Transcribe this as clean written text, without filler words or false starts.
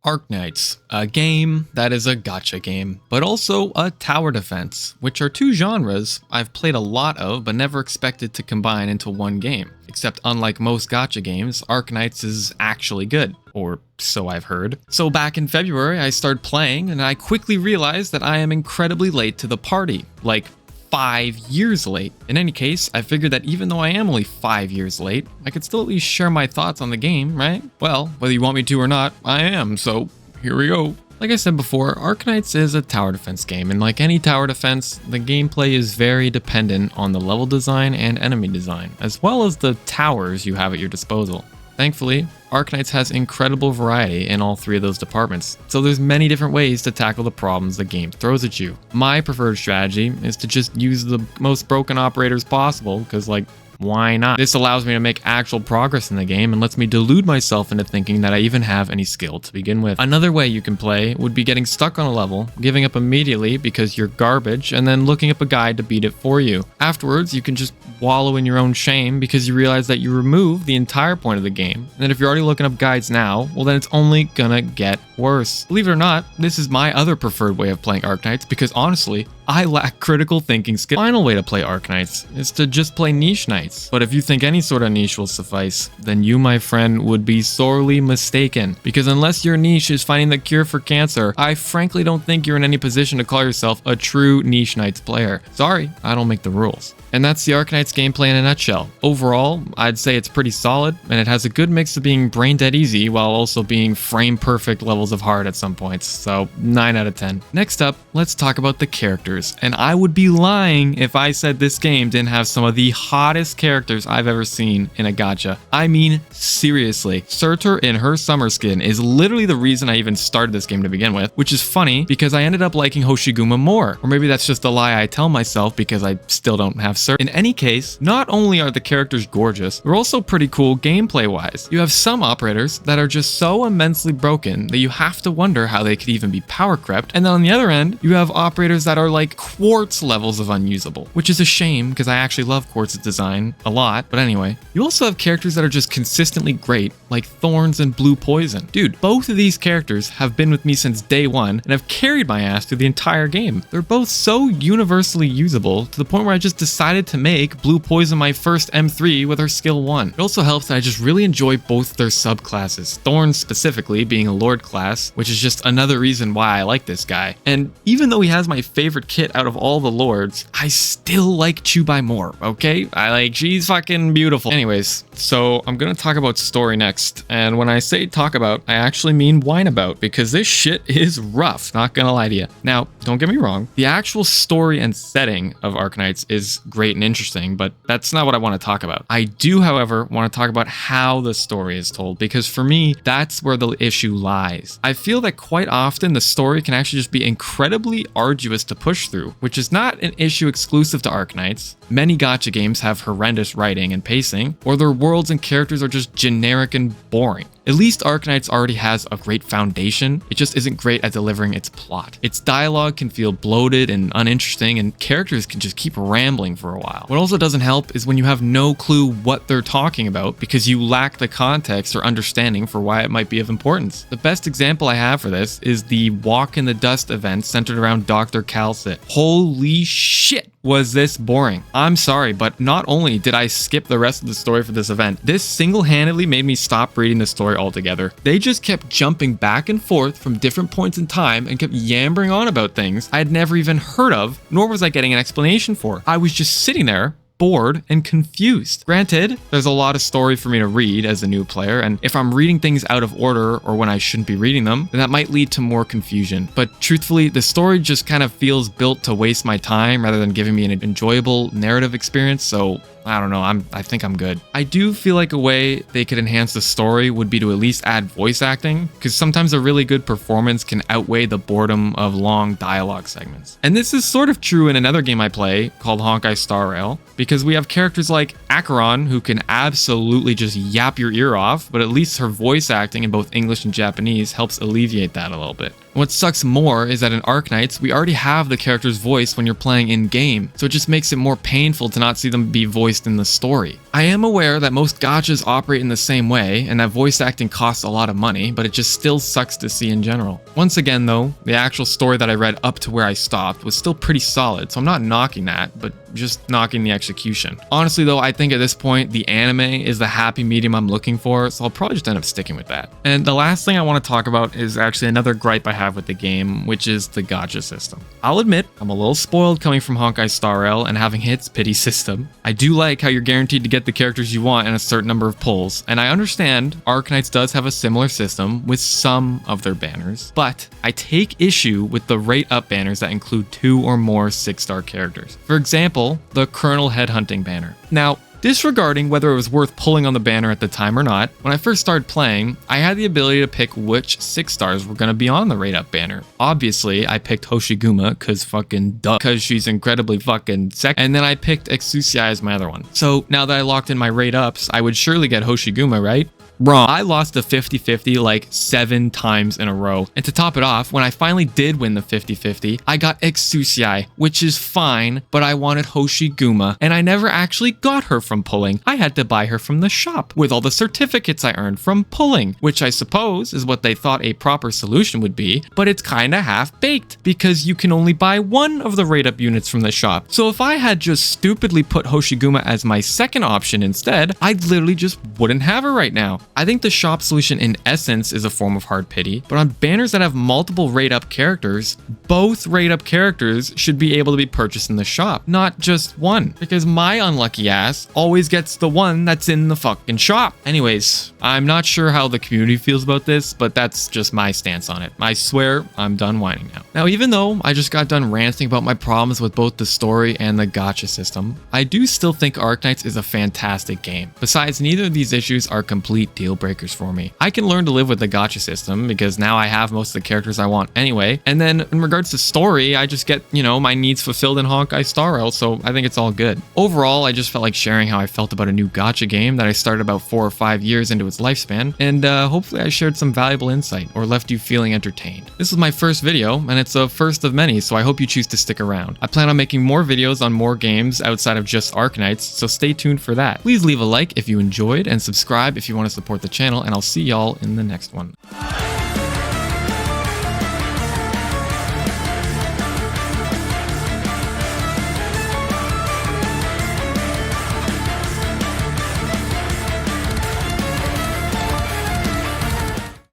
Arknights, a game that is a gacha game, but also a tower defense, which are two genres I've played a lot of but never expected to combine into one game. Except unlike most gacha games, Arknights is actually good, or so I've heard. So back in February, I started playing and I quickly realized that I am incredibly late to the party, like 5 years late. In any case, I figured that even though I am only 5 years late, I could still at least share my thoughts on the game, right? Well, whether you want me to or not, I am, so here we go. Like I said before, Arknights is a tower defense game, and like any tower defense, the gameplay is very dependent on the level design and enemy design, as well as the towers you have at your disposal. Thankfully, Arknights has incredible variety in all three of those departments, so there's many different ways to tackle the problems the game throws at you. My preferred strategy is to just use the most broken operators possible, because why not? This allows me to make actual progress in the game and lets me delude myself into thinking that I even have any skill to begin with. Another way you can play would be getting stuck on a level, giving up immediately because you're garbage, and then looking up a guide to beat it for you. Afterwards, you can just wallow in your own shame because you realize that you removed the entire point of the game, and that if you're already looking up guides now, well then it's only gonna get worse. Believe it or not, this is my other preferred way of playing Arknights because honestly, I lack critical thinking skill. The final way to play Arknights is to just play niche knights. But if you think any sort of niche will suffice, then you, my friend, would be sorely mistaken. Because unless your niche is finding the cure for cancer, I frankly don't think you're in any position to call yourself a true niche knights player. Sorry, I don't make the rules. And that's the Arknights gameplay in a nutshell. Overall, I'd say it's pretty solid, and it has a good mix of being brain dead easy while also being frame perfect levels of hard at some points, so 9 out of 10. Next up, let's talk about the characters, and I would be lying if I said this game didn't have some of the hottest characters I've ever seen in a gacha. I mean, seriously, Surtur in her summer skin is literally the reason I even started this game to begin with, which is funny because I ended up liking Hoshiguma more, or maybe that's just a lie I tell myself because I still don't have Surtur. In any case, not only are the characters gorgeous, they're also pretty cool gameplay wise. You have some operators that are just so immensely broken that you have to wonder how they could even be power crept, and then on the other end, you have operators that are like Quartz levels of unusable, which is a shame because I actually love Quartz's design a lot, but anyway. You also have characters that are just consistently great, like Thorns and Blue Poison. Dude, both of these characters have been with me since day one and have carried my ass through the entire game. They're both so universally usable to the point where I just decided to make Blue Poison my first M3 with her skill 1. It also helps that I just really enjoy both their subclasses, Thorns specifically being a Lord class, which is just another reason why I like this guy. And even though he has my favorite kit out of all the Lords, I still like Chubai more, okay? She's fucking beautiful. Anyways, so I'm gonna talk about story next, and when I say talk about, I actually mean whine about, because this shit is rough, not gonna lie to you. Now, don't get me wrong, the actual story and setting of Arknights is great and interesting, but that's not what I want to talk about. I do, however, want to talk about how the story is told, because for me, that's where the issue lies. I feel that quite often the story can actually just be incredibly arduous to push through, which is not an issue exclusive to Arknights. Many gacha games have horrendous writing and pacing, or their worlds and characters are just generic and boring. At least Arknights already has a great foundation, it just isn't great at delivering its plot. Its dialogue can feel bloated and uninteresting, and characters can just keep rambling for a while. What also doesn't help is when you have no clue what they're talking about because you lack the context or understanding for why it might be of importance. The best example I have for this is the Walk in the Dust event centered around Dr. Calcit. Holy shit! Was this boring? I'm sorry, but not only did I skip the rest of the story for this event, this single-handedly made me stop reading the story altogether. They just kept jumping back and forth from different points in time and kept yammering on about things I had never even heard of, nor was I getting an explanation for. I was just sitting there, bored and confused. Granted, there's a lot of story for me to read as a new player, and if I'm reading things out of order or when I shouldn't be reading them, then that might lead to more confusion. But truthfully, the story just kind of feels built to waste my time rather than giving me an enjoyable narrative experience, so I don't know, I think I'm good. I do feel like a way they could enhance the story would be to at least add voice acting, because sometimes a really good performance can outweigh the boredom of long dialogue segments. And this is sort of true in another game I play called Honkai Star Rail, because we have characters like Acheron who can absolutely just yap your ear off, but at least her voice acting in both English and Japanese helps alleviate that a little bit. What sucks more is that in Arknights, we already have the character's voice when you're playing in-game, so it just makes it more painful to not see them be voiced voiced in the story. I am aware that most gachas operate in the same way and that voice acting costs a lot of money, but it just still sucks to see in general. Once again though, the actual story that I read up to where I stopped was still pretty solid, so I'm not knocking that, but just knocking the execution. Honestly though, I think at this point, the anime is the happy medium I'm looking for, so I'll probably just end up sticking with that. And the last thing I want to talk about is actually another gripe I have with the game, which is the gacha system. I'll admit, I'm a little spoiled coming from Honkai Star Rail and having hit its pity system. I do like how you're guaranteed to get the characters you want in a certain number of pulls, and I understand Arknights does have a similar system with some of their banners, but I take issue with the rate up banners that include 2 or more 6-star characters. For example, the Colonel Headhunting banner. Now, disregarding whether it was worth pulling on the banner at the time or not, when I first started playing, I had the ability to pick which 6 stars were going to be on the rate up banner. Obviously, I picked Hoshiguma because fucking duh, because she's incredibly fucking sexy, and then I picked Exusia as my other one. So now that I locked in my rate ups, I would surely get Hoshiguma, right? Wrong. I lost the 50-50 like 7 times in a row. And to top it off, when I finally did win the 50-50, I got Exusia, which is fine, but I wanted Hoshiguma, and I never actually got her from pulling. I had to buy her from the shop with all the certificates I earned from pulling, which I suppose is what they thought a proper solution would be, but it's kinda half-baked because you can only buy 1 of the rate-up units from the shop. So if I had just stupidly put Hoshiguma as my second option instead, I literally just wouldn't have her right now. I think the shop solution in essence is a form of hard pity, but on banners that have multiple rate up characters, both rate up characters should be able to be purchased in the shop, not just one, because my unlucky ass always gets the one that's in the fucking shop. Anyways, I'm not sure how the community feels about this, but that's just my stance on it. I swear I'm done whining now. Now, even though I just got done ranting about my problems with both the story and the gacha system, I do still think Arknights is a fantastic game. Besides, neither of these issues are complete deal breakers for me. I can learn to live with the gacha system because now I have most of the characters I want anyway. And then in regards to story, I just get, my needs fulfilled in Honkai Star Rail, so I think it's all good. Overall, I just felt like sharing how I felt about a new gacha game that I started about 4 or 5 years into its lifespan, and hopefully I shared some valuable insight or left you feeling entertained. This is my first video, and it's a first of many, so I hope you choose to stick around. I plan on making more videos on more games outside of just Arknights, so stay tuned for that. Please leave a like if you enjoyed, and subscribe if you want to support the channel, and I'll see y'all in the next one.